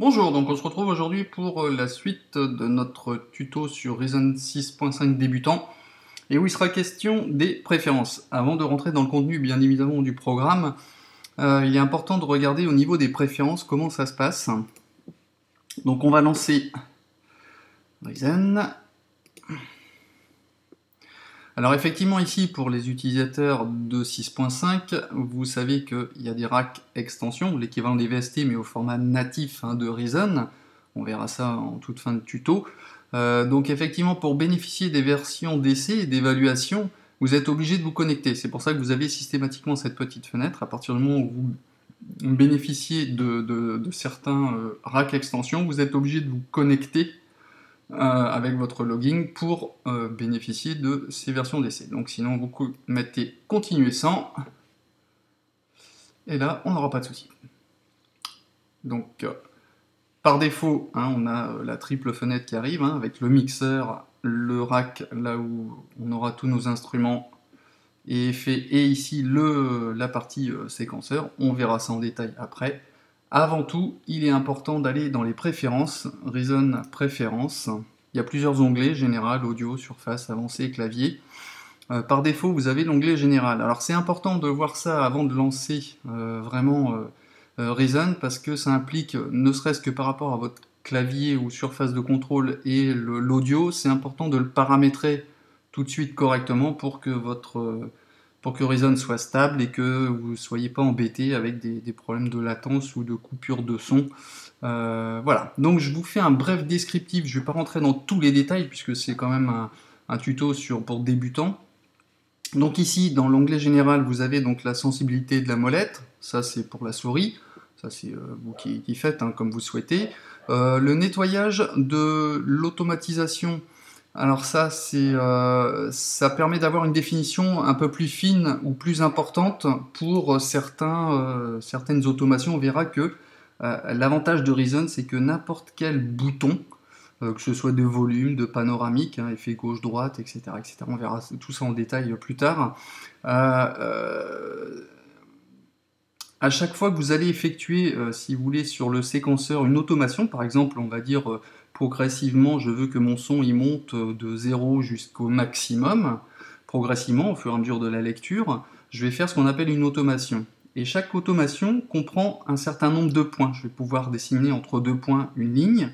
Bonjour, donc on se retrouve aujourd'hui pour la suite de notre tuto sur Reason 6.5 débutant, et où il sera question des préférences. Avant de rentrer dans le contenu bien évidemment du programme, il est important de regarder au niveau des préférences comment ça se passe. Donc on va lancer Reason. Alors effectivement ici pour les utilisateurs de 6.5, vous savez qu'il y a des racks extensions, l'équivalent des VST mais au format natif de Reason. On verra ça en toute fin de tuto. Donc effectivement pour bénéficier des versions d'essai et d'évaluation, vous êtes obligé de vous connecter. C'est pour ça que vous avez systématiquement cette petite fenêtre. À partir du moment où vous bénéficiez de certains racks extensions, vous êtes obligé de vous connecter avec votre login pour bénéficier de ces versions d'essai. Donc sinon vous mettez continuer sans, et là on n'aura pas de souci. Donc par défaut, on a la triple fenêtre qui arrive, avec le mixeur, le rack là où on aura tous nos instruments et effets, et ici la partie séquenceur. On verra ça en détail après. Avant tout, il est important d'aller dans les préférences, Reason Préférences. Il y a plusieurs onglets, Général, Audio, Surface, Avancé, Clavier. Par défaut, vous avez l'onglet Général. Alors c'est important de voir ça avant de lancer vraiment Reason, parce que ça implique, ne serait-ce que par rapport à votre clavier ou surface de contrôle et l'audio, c'est important de le paramétrer tout de suite correctement pour que Reason soit stable et que vous ne soyez pas embêté avec des problèmes de latence ou de coupure de son. Voilà, donc je vous fais un bref descriptif, je ne vais pas rentrer dans tous les détails puisque c'est quand même un tuto pour débutants. Donc ici, dans l'onglet général, vous avez donc la sensibilité de la molette, ça c'est pour la souris, ça c'est vous qui faites comme vous souhaitez. Le nettoyage de l'automatisation, alors ça permet d'avoir une définition un peu plus fine ou plus importante pour certaines automations. On verra que l'avantage de Reason, c'est que n'importe quel bouton, que ce soit de volume, de panoramique, effet gauche-droite, etc., etc. On verra tout ça en détail plus tard. À chaque fois que vous allez effectuer, si vous voulez, sur le séquenceur une automation, par exemple, on va dire progressivement, je veux que mon son il monte de 0 jusqu'au maximum, progressivement, au fur et à mesure de la lecture, je vais faire ce qu'on appelle une automation. Et chaque automation comprend un certain nombre de points. Je vais pouvoir dessiner entre deux points une ligne,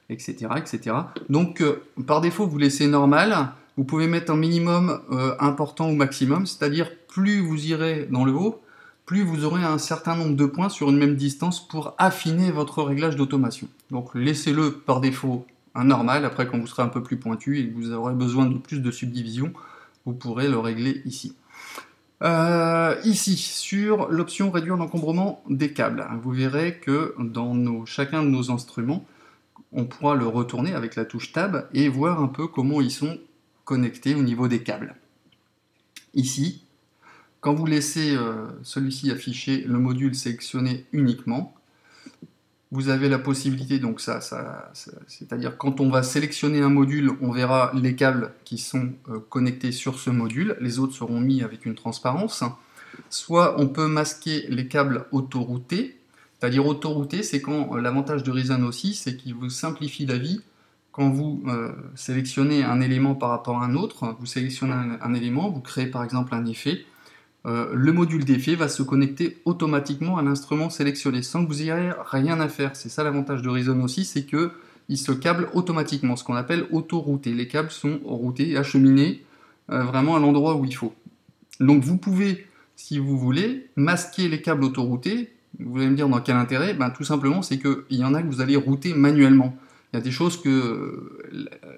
etc. etc. Donc, par défaut, vous laissez normal. Vous pouvez mettre un minimum important ou maximum, c'est-à-dire plus vous irez dans le haut, plus vous aurez un certain nombre de points sur une même distance pour affiner votre réglage d'automation. Donc laissez-le par défaut un normal, après quand vous serez un peu plus pointu et que vous aurez besoin de plus de subdivision, vous pourrez le régler ici. Ici, sur l'option réduire l'encombrement des câbles, vous verrez que dans chacun de nos instruments, on pourra le retourner avec la touche Tab et voir un peu comment ils sont connectés au niveau des câbles. Ici, quand vous laissez celui-ci afficher le module sélectionné uniquement, vous avez la possibilité, donc c'est-à-dire quand on va sélectionner un module, on verra les câbles qui sont connectés sur ce module, les autres seront mis avec une transparence. Soit on peut masquer les câbles autoroutés, c'est-à-dire autorouté, c'est quand l'avantage de Reason aussi, c'est qu'il vous simplifie la vie. Quand vous sélectionnez un élément par rapport à un autre, vous sélectionnez un élément, vous créez par exemple un effet, le module d'effet va se connecter automatiquement à l'instrument sélectionné, sans que vous ayez rien à faire. C'est ça l'avantage de Reason aussi, c'est qu'il se câble automatiquement, ce qu'on appelle auto-routé. Les câbles sont routés et acheminés vraiment à l'endroit où il faut. Donc vous pouvez, si vous voulez, masquer les câbles autoroutés. Vous allez me dire dans quel intérêt? Tout simplement, c'est qu'il y en a que vous allez router manuellement. Il y a des choses que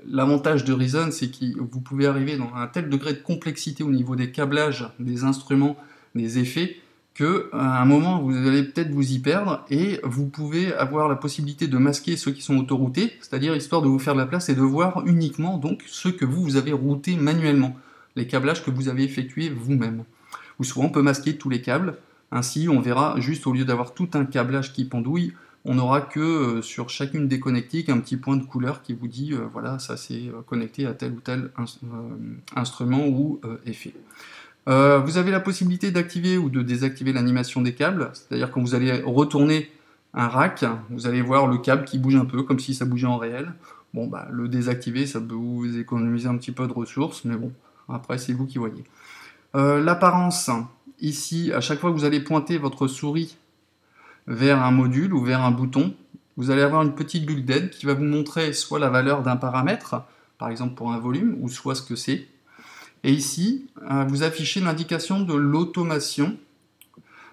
l'avantage de Reason, c'est que vous pouvez arriver dans un tel degré de complexité au niveau des câblages, des instruments, des effets, qu'à un moment, vous allez peut-être vous y perdre, et vous pouvez avoir la possibilité de masquer ceux qui sont autoroutés, c'est-à-dire histoire de vous faire de la place et de voir uniquement donc ceux que vous avez routés manuellement, les câblages que vous avez effectués vous-même. Ou souvent, on peut masquer tous les câbles, ainsi on verra, juste au lieu d'avoir tout un câblage qui pendouille, on n'aura que sur chacune des connectiques un petit point de couleur qui vous dit voilà, ça c'est connecté à tel ou tel instrument ou effet. Vous avez la possibilité d'activer ou de désactiver l'animation des câbles, c'est-à-dire quand vous allez retourner un rack, vous allez voir le câble qui bouge un peu, comme si ça bougeait en réel. Bon, bah, le désactiver, ça peut vous économiser un petit peu de ressources, mais bon, après, c'est vous qui voyez. L'apparence, ici, à chaque fois que vous allez pointer votre souris vers un module ou vers un bouton, vous allez avoir une petite bulle d'aide qui va vous montrer soit la valeur d'un paramètre, par exemple pour un volume, ou soit ce que c'est. Et ici, vous affichez l'indication de l'automation.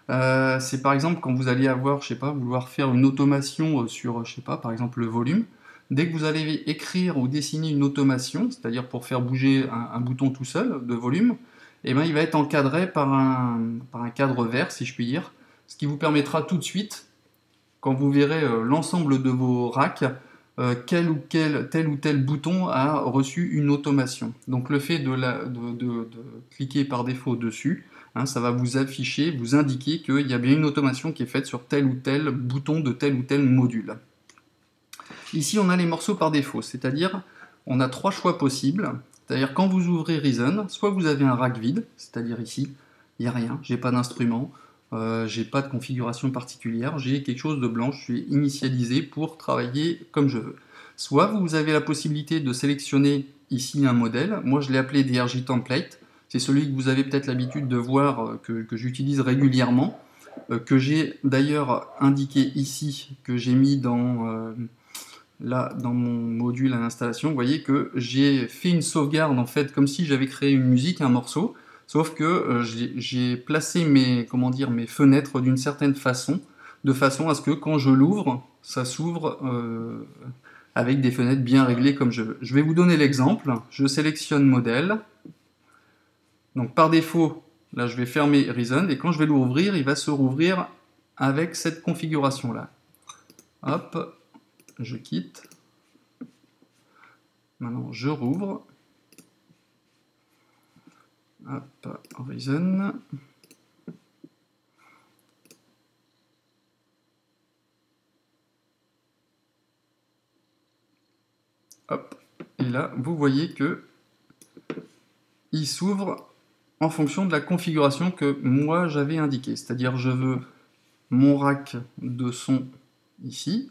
C'est par exemple quand vous allez avoir, je sais pas, vouloir faire une automation sur, je sais pas, par exemple le volume. Dès que vous allez écrire ou dessiner une automation, c'est-à-dire pour faire bouger un bouton tout seul de volume, eh ben, il va être encadré par un cadre vert, si je puis dire, ce qui vous permettra tout de suite, quand vous verrez l'ensemble de vos racks, tel ou tel bouton a reçu une automation. Donc le fait de cliquer par défaut dessus, hein, ça va vous afficher, vous indiquer qu'il y a bien une automation qui est faite sur tel ou tel bouton de tel ou tel module. Ici, on a les morceaux par défaut, c'est-à-dire on a 3 choix possibles. C'est-à-dire quand vous ouvrez Reason, soit vous avez un rack vide, c'est-à-dire ici, il n'y a rien, j'ai pas d'instrument, j'ai pas de configuration particulière, j'ai quelque chose de blanc, je suis initialisé pour travailler comme je veux. Soit vous avez la possibilité de sélectionner ici un modèle, moi je l'ai appelé DRJ Template, c'est celui que vous avez peut-être l'habitude de voir, que j'utilise régulièrement, que j'ai d'ailleurs indiqué ici, que j'ai mis là, dans mon module à l'installation. Vous voyez que j'ai fait une sauvegarde, en fait, comme si j'avais créé une musique, un morceau, sauf que j'ai placé comment dire, mes fenêtres d'une certaine façon, de façon à ce que quand je l'ouvre, ça s'ouvre avec des fenêtres bien réglées comme je veux. Je vais vous donner l'exemple. Je sélectionne modèle. Donc par défaut, là je vais fermer Reason, et quand je vais l'ouvrir, il va se rouvrir avec cette configuration-là. Hop, je quitte. Maintenant, je rouvre. Hop, Horizon. Hop. Et là, vous voyez que il s'ouvre en fonction de la configuration que moi j'avais indiquée. C'est-à-dire, je veux mon rack de son ici.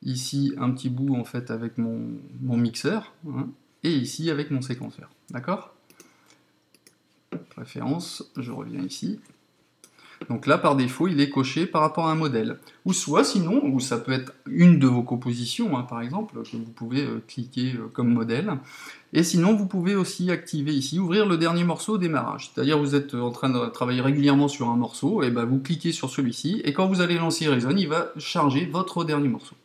Ici, un petit bout en fait avec mon mixeur. Hein, et ici avec mon séquenceur. D'accord ? Préférence, je reviens ici. Donc là, par défaut, il est coché par rapport à un modèle. Ou soit, sinon, ou ça peut être une de vos compositions, hein, par exemple, que vous pouvez cliquer comme modèle. Et sinon, vous pouvez aussi activer ici, ouvrir le dernier morceau au démarrage. C'est-à-dire, vous êtes en train de travailler régulièrement sur un morceau, et ben vous cliquez sur celui-ci, et quand vous allez lancer Reason, il va charger votre dernier morceau.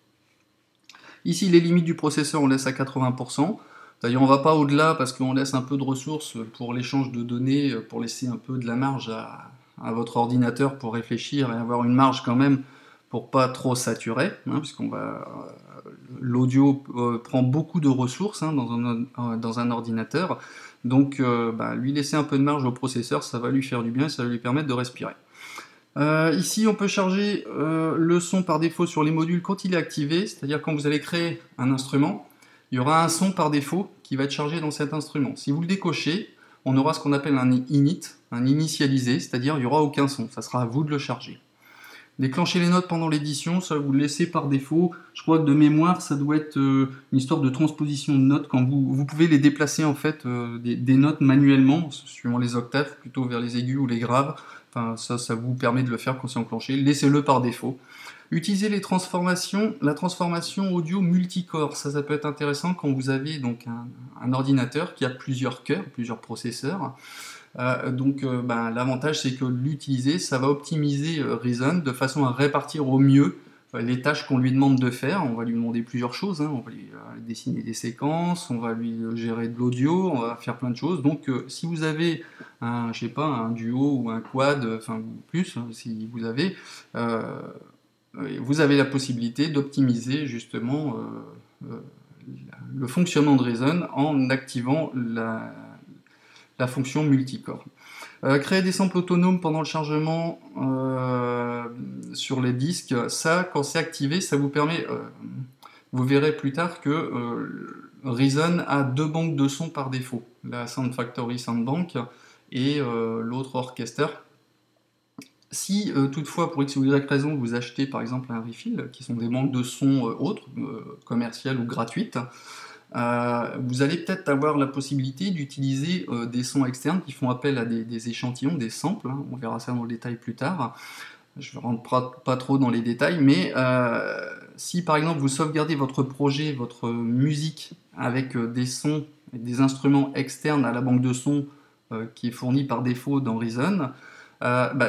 Ici, les limites du processeur, on laisse à 80%. D'ailleurs, on ne va pas au-delà parce qu'on laisse un peu de ressources pour l'échange de données, pour laisser un peu de la marge à votre ordinateur pour réfléchir et avoir une marge quand même pour pas trop saturer, hein, puisqu'on va l'audio prend beaucoup de ressources hein, dans un ordinateur, donc lui laisser un peu de marge au processeur, ça va lui faire du bien et ça va lui permettre de respirer. Ici, on peut charger le son par défaut sur les modules quand il est activé, c'est-à-dire quand vous allez créer un instrument, il y aura un son par défaut qui va être chargé dans cet instrument. Si vous le décochez, on aura ce qu'on appelle un init, un initialisé, c'est-à-dire il n'y aura aucun son, ça sera à vous de le charger. Déclencher les notes pendant l'édition, ça vous le laissez par défaut. Je crois que de mémoire, ça doit être une histoire de transposition de notes. Quand vous pouvez les déplacer en fait des notes manuellement, suivant les octaves, plutôt vers les aigus ou les graves. Enfin, ça vous permet de le faire quand c'est enclenché. Laissez-le par défaut. Utilisez les transformations, la transformation audio multicore. Ça peut être intéressant quand vous avez donc un ordinateur qui a plusieurs cœurs, plusieurs processeurs. L'avantage c'est que l'utiliser, ça va optimiser Reason de façon à répartir au mieux les tâches qu'on lui demande de faire. On va lui demander plusieurs choses, hein. On va lui dessiner des séquences, on va lui gérer de l'audio, on va faire plein de choses. Donc si vous avez un duo ou un quad, enfin plus, hein, si vous avez la possibilité d'optimiser justement le fonctionnement de Reason en activant la fonction multicore. Créer des samples autonomes pendant le chargement sur les disques, ça, quand c'est activé, ça vous permet, vous verrez plus tard que Reason a 2 banques de sons par défaut, la Sound Factory Sound Bank et l'autre Orchester. Si toutefois, pour X ou Y raison, vous achetez par exemple un refill, qui sont des banques de sons autres, commerciales ou gratuites, vous allez peut-être avoir la possibilité d'utiliser des sons externes qui font appel à des échantillons, des samples, hein, on verra ça dans le détail plus tard. Je ne rentre pas trop dans les détails, mais si par exemple vous sauvegardez votre projet, votre musique avec des sons et des instruments externes à la banque de sons qui est fournie par défaut dans Reason,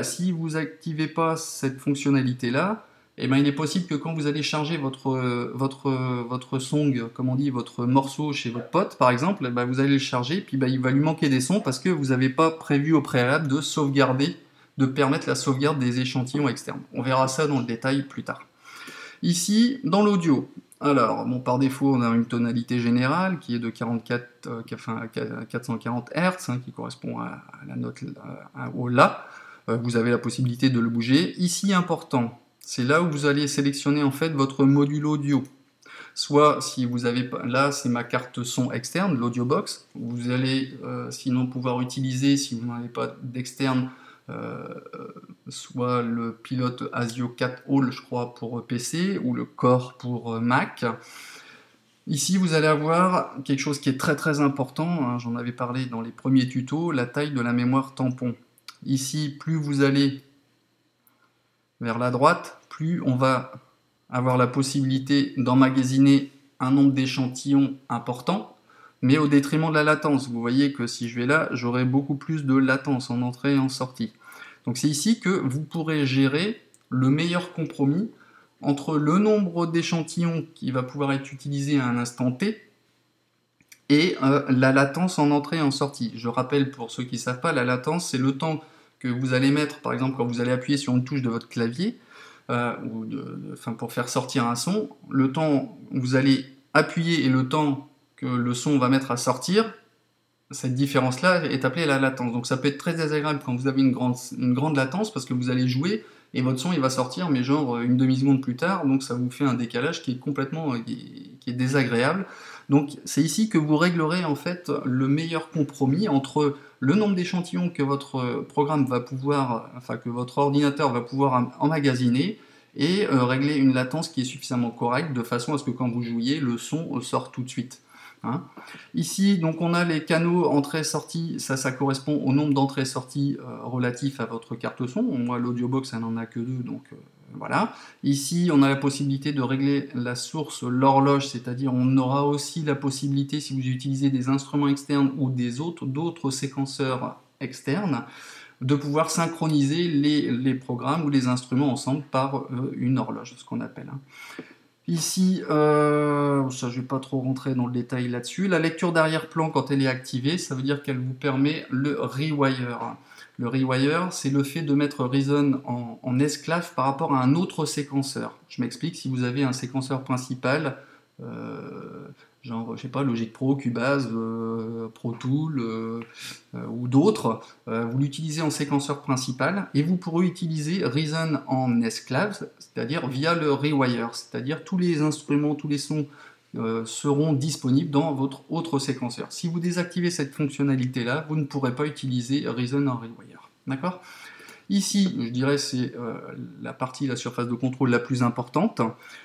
si vous n'activez pas cette fonctionnalité-là, eh ben, il est possible que quand vous allez charger votre song, comme on dit, votre morceau chez votre pote, par exemple, vous allez le charger, puis il va lui manquer des sons parce que vous n'avez pas prévu au préalable de sauvegarder, de permettre la sauvegarde des échantillons externes. On verra ça dans le détail plus tard. Ici, dans l'audio, alors, bon, par défaut, on a une tonalité générale qui est de 440 Hz, hein, qui correspond à la note au La. Vous avez la possibilité de le bouger. Ici, important, c'est là où vous allez sélectionner en fait votre module audio. Soit, si vous avez pas, là c'est ma carte son externe, l'audio box. Vous allez sinon pouvoir utiliser, si vous n'en avez pas d'externe, soit le pilote ASIO 4 All, je crois, pour PC, ou le Core pour Mac. Ici, vous allez avoir quelque chose qui est très très important, hein, j'en avais parlé dans les premiers tutos, la taille de la mémoire tampon. Ici, plus vous allez vers la droite, plus on va avoir la possibilité d'emmagasiner un nombre d'échantillons important, mais au détriment de la latence. Vous voyez que si je vais là, j'aurai beaucoup plus de latence en entrée et en sortie. Donc c'est ici que vous pourrez gérer le meilleur compromis entre le nombre d'échantillons qui va pouvoir être utilisé à un instant T et la latence en entrée et en sortie. Je rappelle pour ceux qui ne savent pas, la latence c'est le temps que vous allez mettre, par exemple quand vous allez appuyer sur une touche de votre clavier, pour faire sortir un son, le temps où vous allez appuyer et le temps que le son va mettre à sortir, cette différence-là est appelée la latence. Donc ça peut être très désagréable quand vous avez une grande latence parce que vous allez jouer et votre son il va sortir mais genre une demi-seconde plus tard, donc ça vous fait un décalage qui est complètement qui est désagréable. Donc c'est ici que vous réglerez en fait le meilleur compromis entre le nombre d'échantillons que votre programme va pouvoir, que votre ordinateur va pouvoir emmagasiner et régler une latence qui est suffisamment correcte de façon à ce que quand vous jouiez, le son sort tout de suite. Hein. Ici, donc on a les canaux entrée-sortie, ça correspond au nombre d'entrées-sorties relatifs à votre carte son. Moi, l'audiobox, ça n'en a que 2, donc voilà. Ici, on a la possibilité de régler la source, l'horloge, c'est-à-dire on aura aussi la possibilité, si vous utilisez des instruments externes ou d'autres séquenceurs externes, de pouvoir synchroniser les programmes ou les instruments ensemble par une horloge, ce qu'on appelle. Hein. Ici, ça je ne vais pas trop rentrer dans le détail là-dessus. La lecture d'arrière-plan, quand elle est activée, ça veut dire qu'elle vous permet le rewire. Le rewire, c'est le fait de mettre Reason en esclave par rapport à un autre séquenceur. Je m'explique, si vous avez un séquenceur principal, genre, je sais pas, Logic Pro, Cubase, Pro Tool ou d'autres, vous l'utilisez en séquenceur principal et vous pourrez utiliser Reason en esclave, c'est-à-dire via le rewire, c'est-à-dire tous les instruments, tous les sons seront disponibles dans votre autre séquenceur. Si vous désactivez cette fonctionnalité-là, vous ne pourrez pas utiliser Reason en rewire. D'accord ? Ici, je dirais, c'est la partie, la surface de contrôle la plus importante.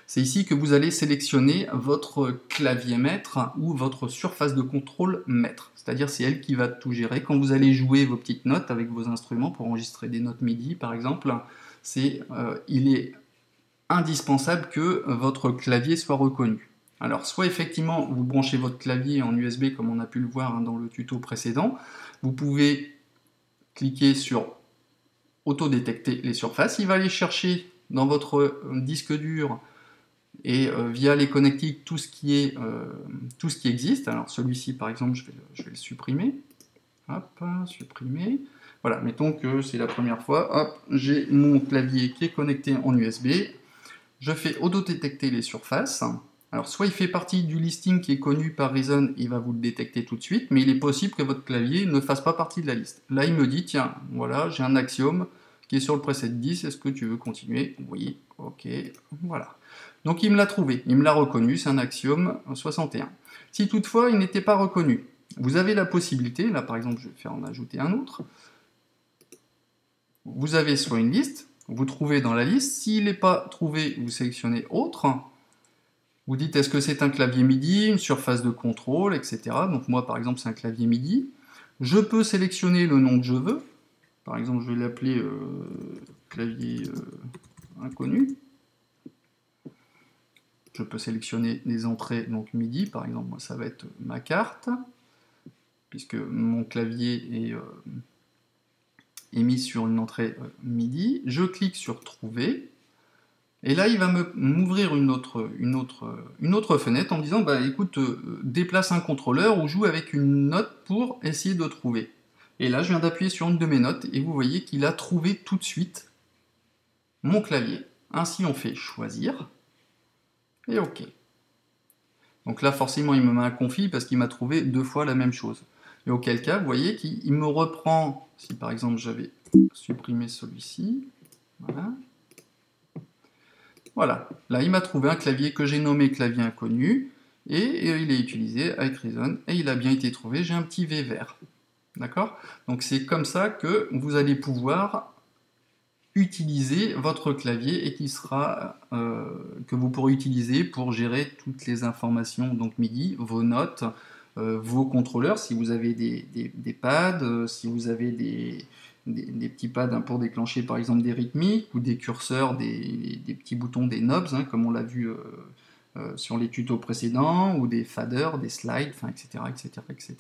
C'est ici que vous allez sélectionner votre clavier maître ou votre surface de contrôle maître. C'est-à-dire, c'est elle qui va tout gérer. Quand vous allez jouer vos petites notes avec vos instruments pour enregistrer des notes MIDI, par exemple, il est indispensable que votre clavier soit reconnu. Alors, soit effectivement, vous branchez votre clavier en USB, comme on a pu le voir dans le tuto précédent. Vous pouvez cliquer sur auto-détecter les surfaces, il va aller chercher dans votre disque dur et via les connectiques tout ce qui existe. Alors celui-ci par exemple, je vais le supprimer. Hop, supprimer. Voilà, mettons que c'est la première fois. Hop, j'ai mon clavier qui est connecté en USB. Je fais auto-détecter les surfaces. Alors soit il fait partie du listing qui est connu par Reason, il va vous le détecter tout de suite, mais il est possible que votre clavier ne fasse pas partie de la liste. Là il me dit, tiens, voilà, j'ai un axiome qui est sur le preset 10, est-ce que tu veux continuer? Oui, ok, voilà. Donc il me l'a trouvé, il me l'a reconnu, c'est un axiome 61. Si toutefois il n'était pas reconnu, vous avez la possibilité, là par exemple je vais faire en ajouter un autre, vous avez soit une liste, vous trouvez dans la liste, s'il n'est pas trouvé, vous sélectionnez autre, vous dites est-ce que c'est un clavier MIDI, une surface de contrôle, etc. Donc moi par exemple c'est un clavier MIDI. Je peux sélectionner le nom que je veux, par exemple je vais l'appeler clavier inconnu. Je peux sélectionner les entrées donc MIDI, par exemple moi ça va être ma carte, puisque mon clavier est mis sur une entrée MIDI. Je clique sur trouver, et là il va m'ouvrir une autre fenêtre en me disant bah écoute, déplace un contrôleur ou joue avec une note pour essayer de trouver. Et là je viens d'appuyer sur une de mes notes et vous voyez qu'il a trouvé tout de suite mon clavier. Ainsi on fait choisir et OK. Donc là forcément il me met un conflit parce qu'il m'a trouvé 2 fois la même chose. Et auquel cas vous voyez qu'il me reprend, si par exemple j'avais supprimé celui-ci, voilà. Voilà, là il m'a trouvé un clavier que j'ai nommé clavier inconnu, et il est utilisé avec Reason, et il a bien été trouvé, j'ai un petit V vert. D'accord? Donc c'est comme ça que vous allez pouvoir utiliser votre clavier et qui sera que vous pourrez utiliser pour gérer toutes les informations donc MIDI, vos notes, vos contrôleurs, si vous avez des pads, si vous avez des petits pads pour déclencher par exemple des rythmiques, ou des curseurs, des petits boutons, des knobs, hein, comme on l'a vu sur les tutos précédents, ou des faders, des slides, enfin, etc., etc., etc.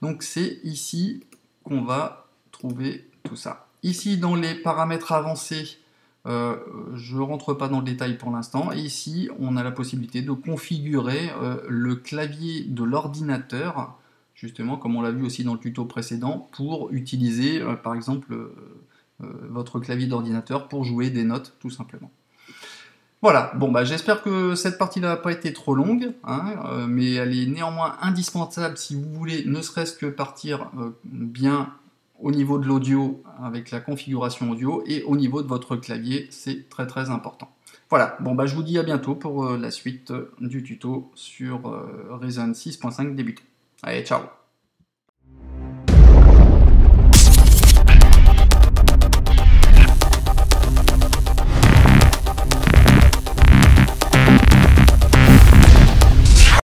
Donc c'est ici qu'on va trouver tout ça. Ici, dans les paramètres avancés, je ne rentre pas dans le détail pour l'instant, et ici, on a la possibilité de configurer le clavier de l'ordinateur, justement, comme on l'a vu aussi dans le tuto précédent, pour utiliser, par exemple, votre clavier d'ordinateur pour jouer des notes, tout simplement. Voilà, bon bah j'espère que cette partie-là n'a pas été trop longue, hein, mais elle est néanmoins indispensable si vous voulez ne serait-ce que partir bien au niveau de l'audio avec la configuration audio et au niveau de votre clavier, c'est très très important. Voilà, bon bah je vous dis à bientôt pour la suite du tuto sur Reason 6.5 débutant. Allez, ciao!